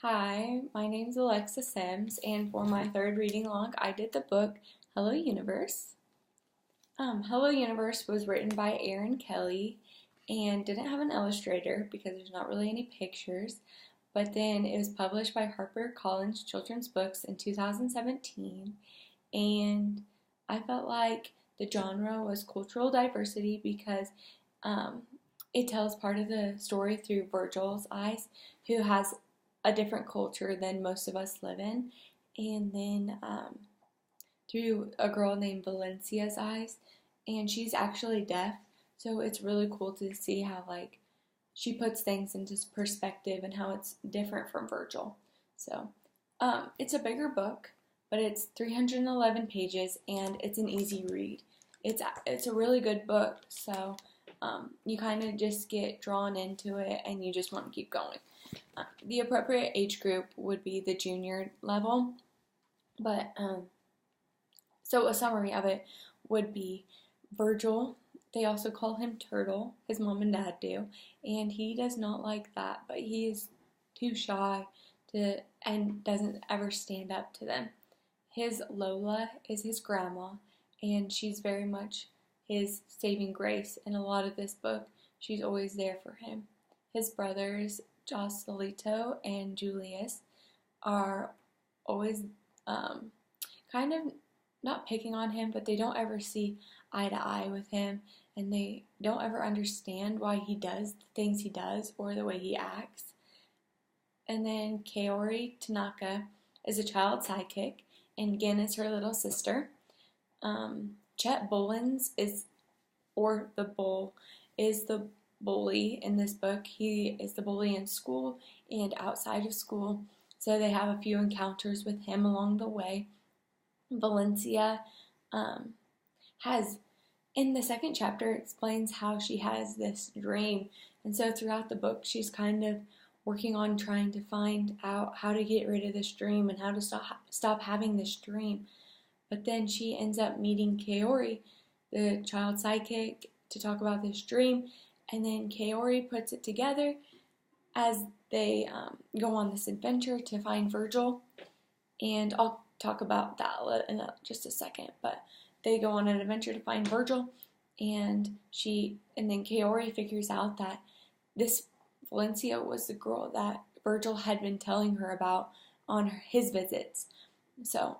Hi, my name's Alexa Sims, and for my third reading log, I did the book Hello Universe. Hello Universe was written by Aaron Kelly and didn't have an illustrator because there's not really any pictures, but then it was published by HarperCollins Children's Books in 2017, and I felt like the genre was cultural diversity because um, it tells part of the story through Virgil's eyes, who has a different culture than most of us live in, and then through a girl named Valencia's eyes, and she's actually deaf, so it's really cool to see how she puts things into perspective and how it's different from Virgil. So it's a bigger book, but it's 311 pages and it's an easy read. It's a really good book, so you kind of just get drawn into it and you just want to keep going. The appropriate age group would be the junior level, but so a summary of it would be Virgil. They also call him Turtle. His mom and dad do, and he does not like that. But he is too shy to and doesn't ever stand up to them. His Lola is his grandma, and she's very much his saving grace. In a lot of this book, she's always there for him. His brothers Joselito and Julius are always kind of not picking on him, but they don't ever see eye to eye with him, and they don't ever understand why he does the things he does or the way he acts. And then Kaori Tanaka is a child sidekick, and Gen is her little sister. Chet Bullins or the Bull, is the bully in this book. He is the bully in school and outside of school, so they have a few encounters with him along the way. Valencia has, in the second chapter, explains how she has this dream, and so throughout the book she's kind of working on trying to find out how to get rid of this dream and how to stop having this dream. But then she ends up meeting Kaori, the child sidekick, to talk about this dream, and then Kaori puts it together as they go on this adventure to find Virgil, and I'll talk about that in just a second. But they go on an adventure to find Virgil, and then Kaori figures out that this Valencia was the girl that Virgil had been telling her about on his visits. So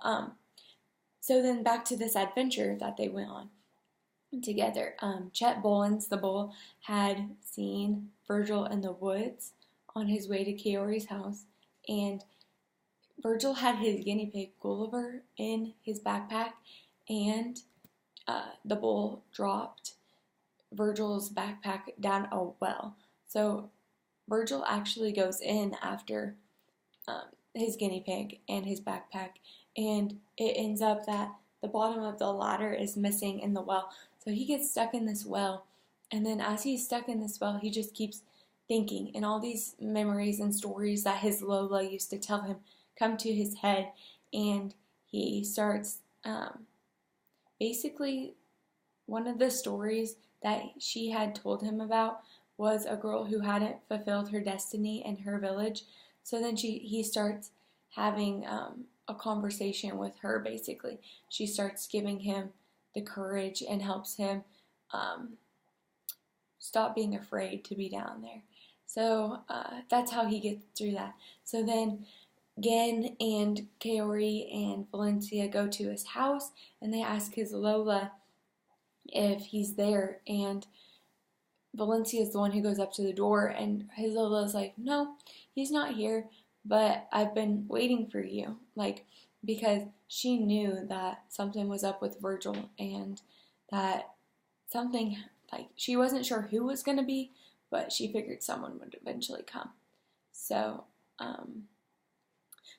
then back to this adventure that they went on together. Chet Bullins, the bull, had seen Virgil in the woods on his way to Kaori's house, and Virgil had his guinea pig Gulliver in his backpack, and the bull dropped Virgil's backpack down a well. So Virgil actually goes in after his guinea pig and his backpack, and it ends up that the bottom of the ladder is missing in the well. So he gets stuck in this well, and then as he's stuck in this well, he just keeps thinking, and all these memories and stories that his Lola used to tell him come to his head, and he starts basically one of the stories that she had told him about was a girl who hadn't fulfilled her destiny in her village. So then he starts having a conversation with her. Basically, she starts giving him the courage and helps him stop being afraid to be down there. So that's how he gets through that. So then Gen and Kaori and Valencia go to his house, and they ask his Lola if he's there, and Valencia is the one who goes up to the door, and his Lola is like, no, he's not here, but I've been waiting for you, because she knew that something was up with Virgil, and that something, she wasn't sure who was going to be, but she figured someone would eventually come. So,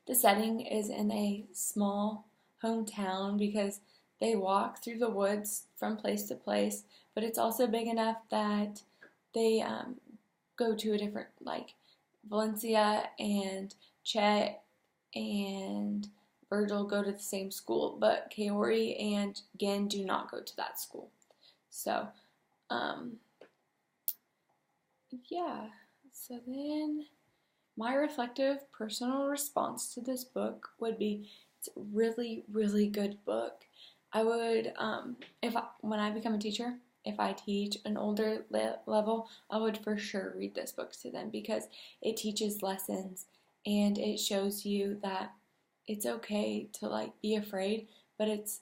the setting is in a small hometown because they walk through the woods from place to place, but it's also big enough that they go to a different, Valencia and Chet and Virgil go to the same school, but Kaori and Gen do not go to that school. So, yeah. So then My reflective personal response to this book would be it's a really, really good book. I would, when I become a teacher, if I teach an older level, I would for sure read this book to them because it teaches lessons and it shows you that it's okay to like be afraid, but it's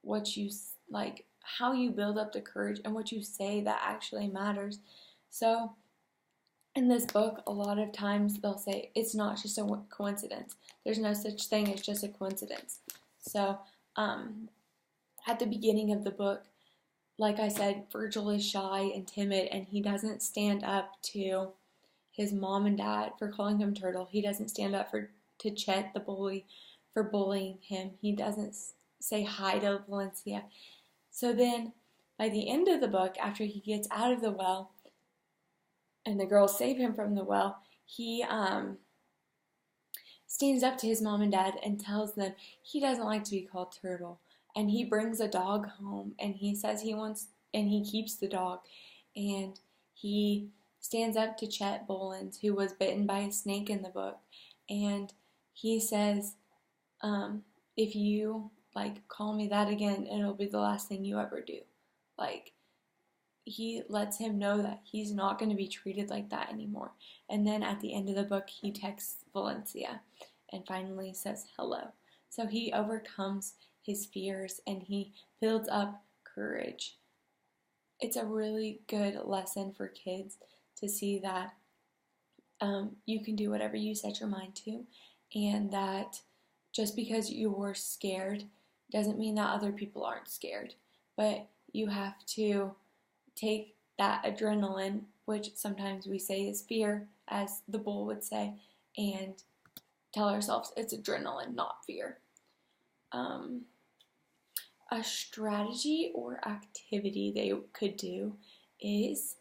what you like, how you build up the courage and what you say that actually matters. So, in this book, a lot of times they'll say it's not just a coincidence. There's no such thing as just a coincidence. So, at the beginning of the book, like I said, Virgil is shy and timid, and he doesn't stand up to his mom and dad for calling him Turtle. He doesn't stand up to Chet, the bully, for bullying him. He doesn't say hi to Valencia. So then, by the end of the book, after he gets out of the well, and the girls save him from the well, he stands up to his mom and dad and tells them he doesn't like to be called Turtle. And he brings a dog home, and he says he wants, and he keeps the dog. And he stands up to Chet Bolins, who was bitten by a snake in the book. And he says, if you, like, call me that again, it'll be the last thing you ever do. Like, he lets him know that he's not going to be treated like that anymore. And then at the end of the book, he texts Valencia and finally says hello. So he overcomes his fears and he builds up courage. It's a really good lesson for kids to see that you can do whatever you set your mind to, and that just because you're scared doesn't mean that other people aren't scared. But you have to take that adrenaline, which sometimes we say is fear, as the bull would say, and tell ourselves it's adrenaline, not fear. A strategy or activity they could do is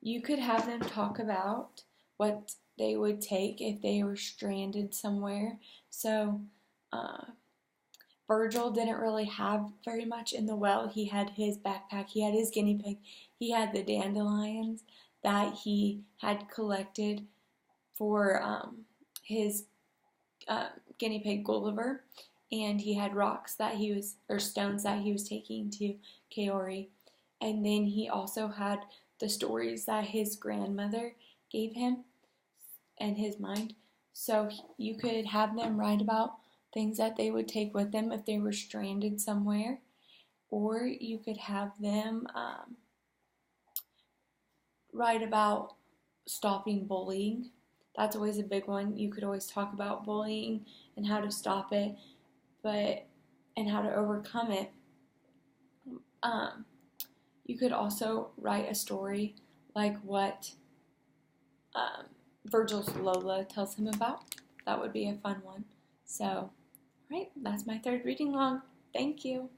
you could have them talk about what they would take if they were stranded somewhere. So, Virgil didn't really have very much in the well. He had his backpack, he had his guinea pig, he had the dandelions that he had collected for his guinea pig Gulliver, and he had rocks that he was, or stones that he was taking to Kaori. And then he also had the stories that his grandmother gave him in his mind. So you could have them write about things that they would take with them if they were stranded somewhere, or you could have them write about stopping bullying. That's always a big one. You could always talk about bullying and how to stop it, and how to overcome it. You could also write a story like what Virgil's Lola tells him about. That would be a fun one. So, right, that's my third reading log. Thank you.